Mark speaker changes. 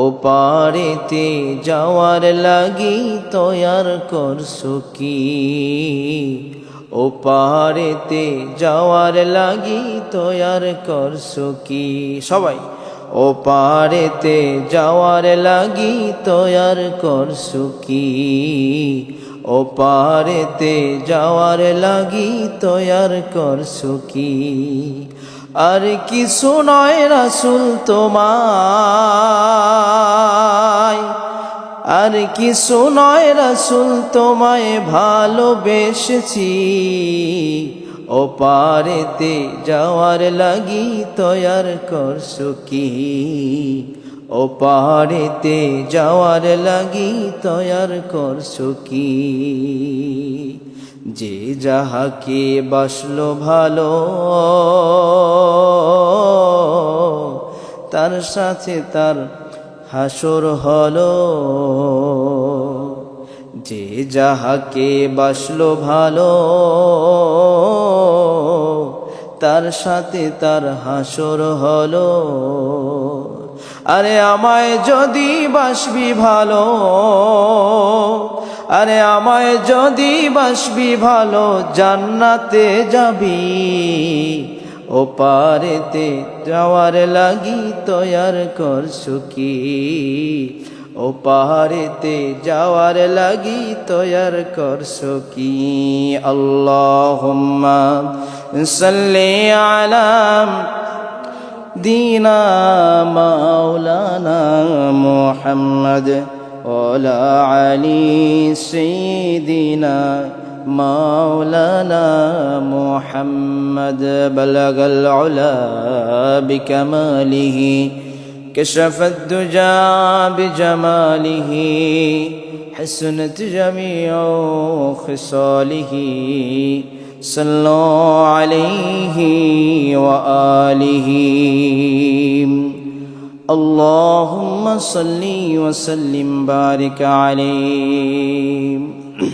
Speaker 1: ও পারেতে যাওয়ার লাগি তৈয়ার করছো কি? ও পারেতে যাওয়ার লাগি তৈয়ার করছো কি? সবাই ও পারেতে যাওয়ার লাগি তৈয়ার করছো কি? ও পারেতে যাওয়ার লাগি তৈয়ার করছো কি? আর কিছু নয় রাসূল তোমায়, আর কিছু নয় রাসূল তোমায় ভালোবেসেছি। ও পারেতে যাওয়ার লাগি তৈয়ার করছো কি? ও পারেতে যাওয়ার লাগি তৈয়ার করছো কি? যে যাহাকে বাসলো ভালো তার সাথে তার হাসর হলো। যে যাহাকে বাসলো ভালো তার সাথে তার হাসর হলো। আরে আমায় যদি বাসবি ভালো, আরে আমায় যদি বাসবি ভালো জান্নাতে যাবি। ও পারেতে যাওয়ার লাগি তৈয়ার করছো কি? ও পারেতে যাওয়ার লাগি তৈয়ার করছো কি? আল্লাহুম্মা সাল্লি আলা দীনা মাওলানা মুহাম্মদ ওয়ালা আলি সাইয়্যিদিনা مولانا محمد بلغ العلا بكماله كشف الدجى بجماله حسنت جميع خصاله صلوا عليه وآله اللهم صل وسلم بارك عليه